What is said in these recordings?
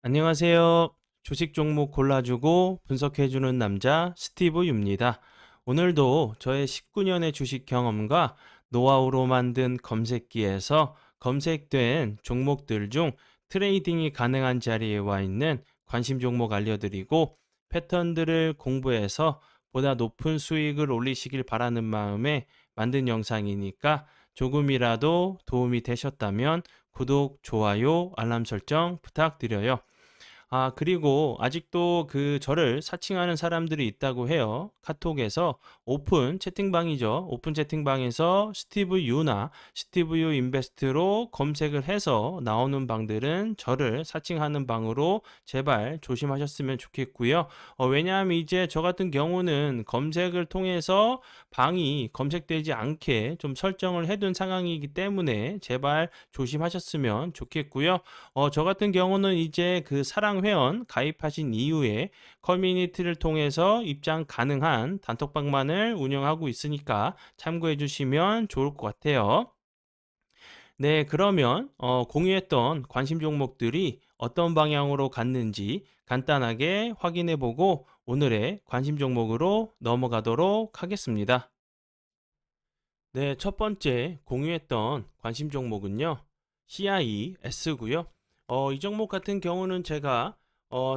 안녕하세요. 주식 종목 골라주고 분석해주는 남자 스티브 유입니다. 오늘도 저의 19년의 주식 경험과 노하우로 만든 검색기에서 검색된 종목들 중 트레이딩이 가능한 자리에 와 있는 관심 종목 알려드리고 패턴들을 공부해서 보다 높은 수익을 올리시길 바라는 마음에 만든 영상이니까 조금이라도 도움이 되셨다면 구독, 좋아요, 알람 설정 부탁드려요. 그리고 아직도 저를 사칭하는 사람들이 있다고 해요. 카톡에서 오픈 채팅방이죠. 오픈 채팅방에서 스티브 유나 스티브 유 인베스트로 검색을 해서 나오는 방들은 저를 사칭하는 방으로 제발 조심하셨으면 좋겠고요. 왜냐하면 이제 저 같은 경우는 검색을 통해서 방이 검색되지 않게 좀 설정을 해둔 상황이기 때문에 제발 조심하셨으면 좋겠고요. 저 같은 경우는 이제 사랑 회원 가입하신 이후에 커뮤니티를 통해서 입장 가능한 단톡방만을 운영하고 있으니까 참고해 주시면 좋을 것 같아요. 네, 그러면 공유했던 관심 종목들이 어떤 방향으로 갔는지 간단하게 확인해 보고 오늘의 관심 종목으로 넘어가도록 하겠습니다. 네, 첫 번째 공유했던 관심 종목은요. CIS고요. 이 종목 같은 경우는 제가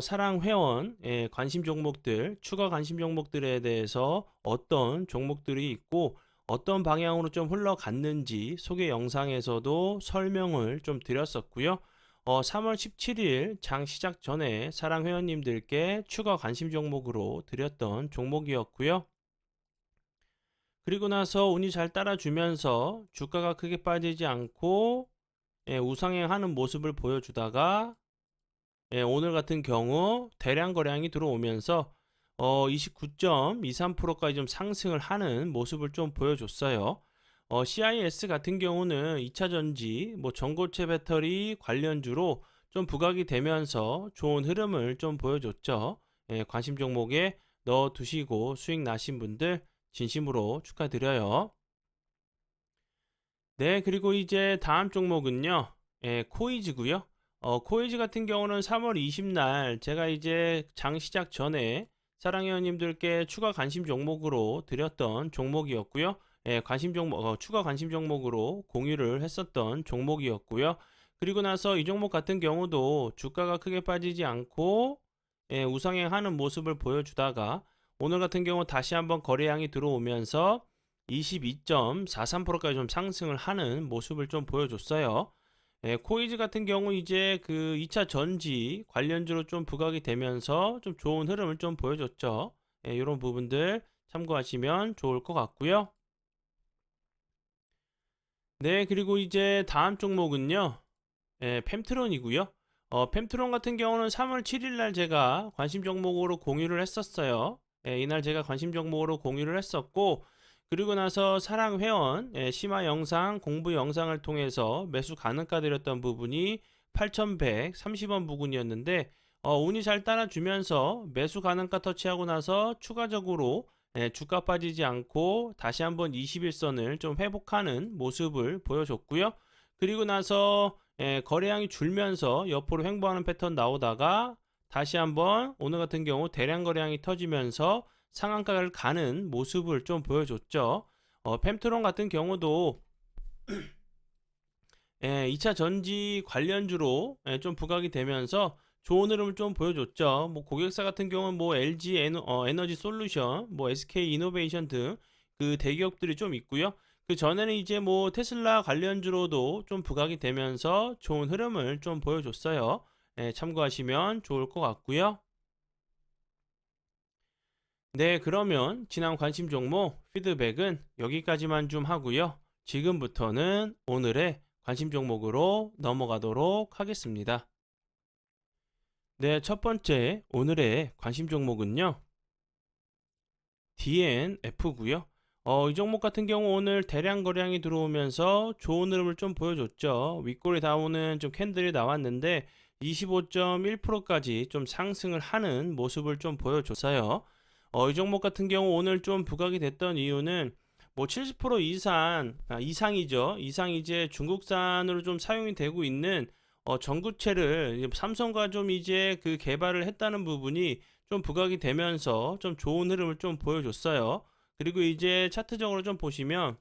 사랑 회원의 관심 종목들, 추가 관심 종목들에 대해서 어떤 종목들이 있고 어떤 방향으로 좀 흘러갔는지 소개 영상에서도 설명을 좀 드렸었고요. 3월 17일 장 시작 전에 사랑 회원님들께 추가 관심 종목으로 드렸던 종목이었고요. 그리고 나서 운이 잘 따라주면서 주가가 크게 빠지지 않고 우상향하는 모습을 보여주다가 오늘 같은 경우 대량 거래량이 들어오면서 29.23%까지 좀 상승을 하는 모습을 좀 보여줬어요. CIS 같은 경우는 2차 전지, 뭐 전고체 배터리 관련주로 좀 부각이 되면서 좋은 흐름을 좀 보여줬죠. 관심 종목에 넣어 두시고 수익 나신 분들 진심으로 축하드려요. 네, 그리고 이제 다음 종목은요. 코이즈고요. 코이즈 같은 경우는 3월 20날 제가 이제 장 시작 전에 사랑회원님들께 추가 관심 종목으로 드렸던 종목이었고요. 관심 종목, 추가 관심 종목으로 공유를 했었던 종목이었고요. 그리고 나서 이 종목 같은 경우도 주가가 크게 빠지지 않고 우상향하는 모습을 보여주다가 오늘 같은 경우 다시 한번 거래량이 들어오면서 22.43%까지 좀 상승을 하는 모습을 좀 보여줬어요. 코이즈 같은 경우 이제 2차 전지 관련주로 좀 부각이 되면서 좀 좋은 흐름을 좀 보여줬죠. 이런 부분들 참고하시면 좋을 것 같고요. 네, 그리고 이제 다음 종목은요. 펜트론이고요. 펜트론 같은 경우는 3월 7일 날 제가 관심 종목으로 공유를 했었어요. 이날 제가 관심 종목으로 공유를 했었고 그리고 나서 사랑 회원 심화 영상 공부 영상을 통해서 매수 가능가 드렸던 부분이 8,130원 부근이었는데 운이 잘 따라주면서 매수 가능가 터치하고 나서 추가적으로 주가 빠지지 않고 다시 한번 21선을 좀 회복하는 모습을 보여줬고요. 그리고 나서 거래량이 줄면서 옆으로 횡보하는 패턴 나오다가 다시 한번 오늘 같은 경우 대량 거래량이 터지면서 상한가를 가는 모습을 좀 보여줬죠. 펜트론 같은 경우도 2차 전지 관련주로 좀 부각이 되면서 좋은 흐름을 좀 보여줬죠. 뭐 고객사 같은 경우는 뭐 LG 에너지 솔루션, 뭐 SK 이노베이션 등 대기업들이 좀 있고요. 그 전에는 이제 뭐 테슬라 관련주로도 좀 부각이 되면서 좋은 흐름을 좀 보여줬어요. 참고하시면 좋을 것 같고요. 네, 그러면 지난 관심 종목 피드백은 여기까지만 좀 하고요. 지금부터는 오늘의 관심 종목으로 넘어가도록 하겠습니다. 네, 첫 번째 오늘의 관심 종목은요. DNF고요. 이 종목 같은 경우 오늘 대량 거래량이 들어오면서 좋은 흐름을 좀 보여줬죠. 윗꼬리 다운은 좀 캔들이 나왔는데 25.1%까지 좀 상승을 하는 모습을 좀 보여줬어요. 이 종목 같은 경우 오늘 좀 부각이 됐던 이유는 뭐 70% 이상이죠. 이상 이제 중국산으로 좀 사용이 되고 있는 전구체를 삼성과 좀 이제 그 개발을 했다는 부분이 좀 부각이 되면서 좀 좋은 흐름을 좀 보여줬어요. 그리고 이제 차트적으로 좀 보시면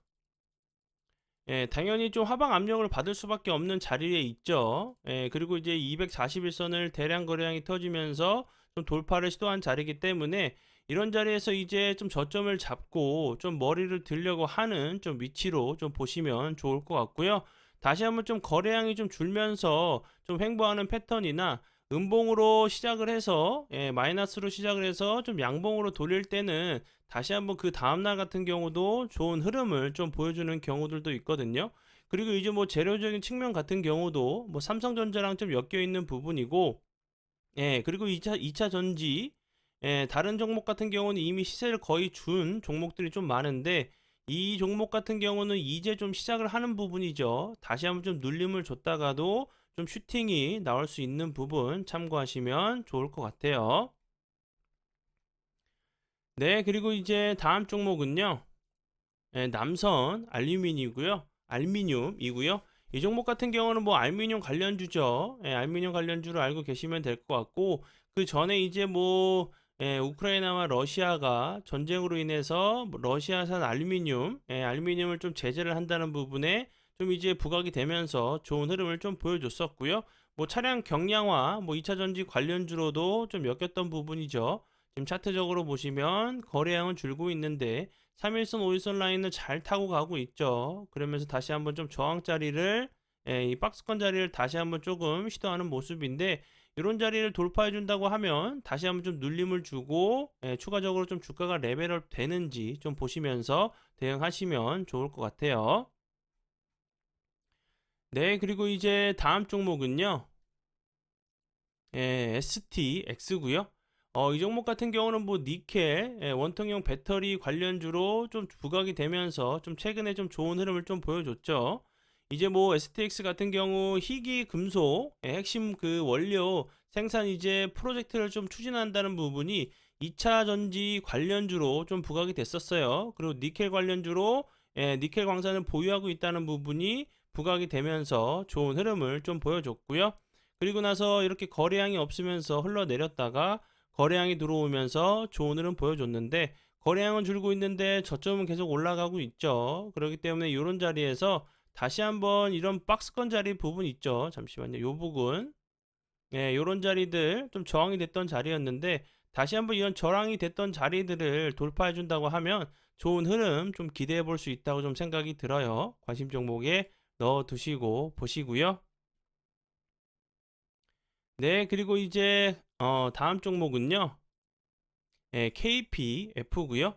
당연히 좀 하방 압력을 받을 수밖에 없는 자리에 있죠. 그리고 이제 241선을 대량 거래량이 터지면서 좀 돌파를 시도한 자리이기 때문에 이런 자리에서 이제 좀 저점을 잡고 좀 머리를 들려고 하는 좀 위치로 좀 보시면 좋을 것 같고요. 다시 한번 좀 거래량이 좀 줄면서 좀 횡보하는 패턴이나 음봉으로 시작을 해서 마이너스로 시작을 해서 좀 양봉으로 돌릴 때는 다시 한번 그 다음날 같은 경우도 좋은 흐름을 좀 보여주는 경우들도 있거든요. 그리고 이제 뭐 재료적인 측면 같은 경우도 뭐 삼성전자랑 좀 엮여 있는 부분이고, 그리고 2차 전지, 다른 종목 같은 경우는 이미 시세를 거의 준 종목들이 좀 많은데, 이 종목 같은 경우는 이제 좀 시작을 하는 부분이죠. 다시 한번 좀 눌림을 줬다가도 좀 슈팅이 나올 수 있는 부분 참고하시면 좋을 것 같아요. 네, 그리고 이제 다음 종목은요. 남선 알루미늄이고요. 알미늄이고요. 이 종목 같은 경우는 뭐 알미늄 관련주죠. 알미늄 관련주를 알고 계시면 될 것 같고 그 전에 이제 뭐 우크라이나와 러시아가 전쟁으로 인해서 뭐 러시아산 알루미늄, 알루미늄을 좀 제재를 한다는 부분에 좀 이제 부각이 되면서 좋은 흐름을 좀 보여줬었고요. 뭐 차량 경량화, 뭐 2차 전지 관련주로도 좀 엮였던 부분이죠. 지금 차트적으로 보시면 거래량은 줄고 있는데 3일선, 5일선 라인을 잘 타고 가고 있죠. 그러면서 다시 한번 좀 저항 자리를, 이 박스권 자리를 다시 한번 조금 시도하는 모습인데, 이런 자리를 돌파해 준다고 하면 다시 한번 좀 눌림을 주고, 추가적으로 좀 주가가 레벨업 되는지 좀 보시면서 대응하시면 좋을 것 같아요. 네, 그리고 이제 다음 종목은요. STX고요. 이 종목 같은 경우는 뭐 니켈, 원통형 배터리 관련주로 좀 부각이 되면서 좀 최근에 좀 좋은 흐름을 좀 보여줬죠. 이제 뭐 STX 같은 경우 희귀 금속 핵심 그 원료 생산 이제 프로젝트를 좀 추진한다는 부분이 2차 전지 관련주로 좀 부각이 됐었어요. 그리고 니켈 관련주로 니켈 광산을 보유하고 있다는 부분이 부각이 되면서 좋은 흐름을 좀 보여줬고요. 그리고 나서 이렇게 거래량이 없으면서 흘러내렸다가 거래량이 들어오면서 좋은 흐름 보여줬는데 거래량은 줄고 있는데 저점은 계속 올라가고 있죠. 그렇기 때문에 이런 자리에서 다시 한번 이런 박스권 자리 부분 있죠. 잠시만요. 요 부분. 요런 자리들 좀 저항이 됐던 자리였는데 다시 한번 이런 저항이 됐던 자리들을 돌파해 준다고 하면 좋은 흐름 좀 기대해 볼 수 있다고 좀 생각이 들어요. 관심 종목에 넣어 두시고 보시고요. 네, 그리고 이제 다음 종목은요. KPF고요.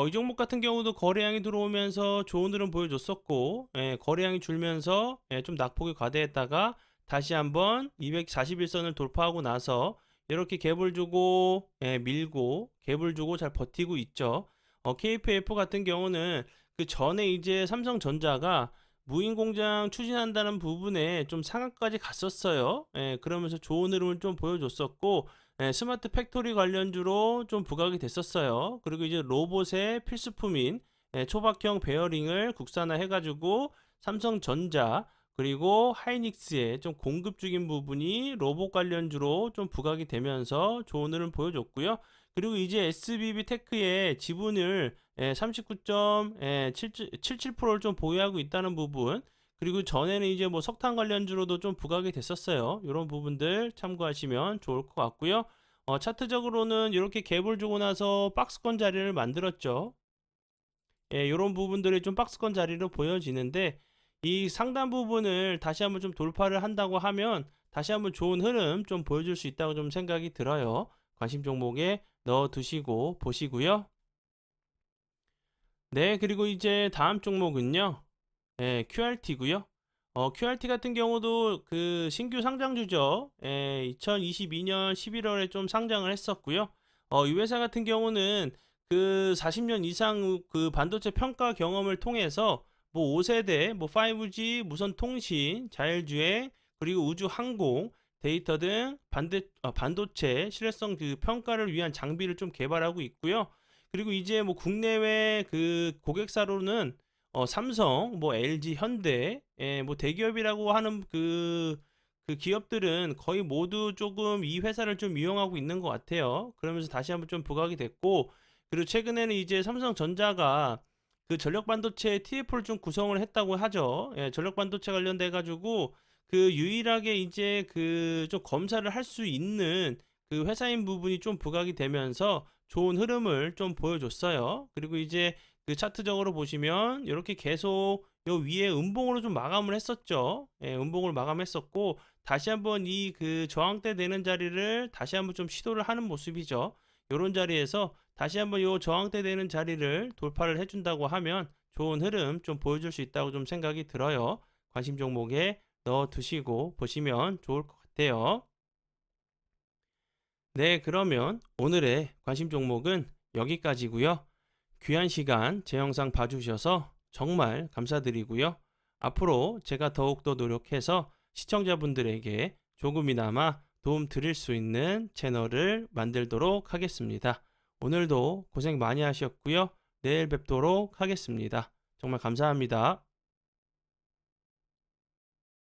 이 종목 같은 경우도 거래량이 들어오면서 좋은 흐름 보여줬었고, 거래량이 줄면서 좀 낙폭이 과대했다가 다시 한번 241선을 돌파하고 나서 이렇게 갭을 주고 밀고 갭을 주고 잘 버티고 있죠. KPF 같은 경우는 그 전에 이제 삼성전자가 무인 공장 추진한다는 부분에 좀 상한까지 갔었어요. 그러면서 좋은 흐름을 좀 보여줬었고, 스마트 팩토리 관련주로 좀 부각이 됐었어요. 그리고 이제 로봇의 필수품인 초박형 베어링을 국산화해가지고 삼성전자 그리고 하이닉스에 좀 공급 중인 부분이 로봇 관련주로 좀 부각이 되면서 좋은 흐름 보여줬고요. 그리고 이제 SBB 테크의 지분을 39.77%를 좀 보유하고 있다는 부분, 그리고 전에는 이제 뭐 석탄 관련주로도 좀 부각이 됐었어요. 이런 부분들 참고하시면 좋을 것 같고요. 차트적으로는 이렇게 갭을 주고 나서 박스권 자리를 만들었죠. 이런 부분들이 좀 박스권 자리로 보여지는데 이 상단 부분을 다시 한번 좀 돌파를 한다고 하면 다시 한번 좋은 흐름 좀 보여줄 수 있다고 좀 생각이 들어요. 관심 종목에 넣어 두시고 보시고요. 네, 그리고 이제 다음 종목은요. QRT고요. QRT 같은 경우도 그 신규 상장주죠. 2022년 11월에 좀 상장을 했었고요. 이 회사 같은 경우는 그 40년 이상 그 반도체 평가 경험을 통해서 뭐 5세대, 뭐 5G, 무선 통신, 자율주행, 그리고 우주 항공, 데이터 등 반도체 실효성 그 평가를 위한 장비를 좀 개발하고 있고요. 그리고 이제 뭐 국내외 그 고객사로는 삼성, 뭐 LG, 현대, 뭐 대기업이라고 하는 그 기업들은 거의 모두 조금 이 회사를 좀 이용하고 있는 것 같아요. 그러면서 다시 한번 좀 부각이 됐고, 그리고 최근에는 이제 삼성전자가 그 전력 반도체 TF를 좀 구성을 했다고 하죠. 예, 전력 반도체 관련돼 가지고 그 유일하게 이제 그 좀 검사를 할 수 있는 그 회사인 부분이 좀 부각이 되면서 좋은 흐름을 좀 보여줬어요. 그리고 이제 그 차트적으로 보시면 이렇게 계속 요 위에 음봉으로 좀 마감을 했었죠. 예, 음봉을 마감했었고 다시 한번 이 그 저항대 되는 자리를 다시 한번 좀 시도를 하는 모습이죠. 요런 자리에서 다시 한번 요 저항대 되는 자리를 돌파를 해준다고 하면 좋은 흐름 좀 보여줄 수 있다고 좀 생각이 들어요. 관심 종목에 넣어 두시고 보시면 좋을 것 같아요. 네, 그러면 오늘의 관심 종목은 여기까지고요. 귀한 시간 제 영상 봐주셔서 정말 감사드리고요. 앞으로 제가 더욱더 노력해서 시청자분들에게 조금이나마 도움 드릴 수 있는 채널을 만들도록 하겠습니다. 오늘도 고생 많이 하셨고요. 내일 뵙도록 하겠습니다. 정말 감사합니다.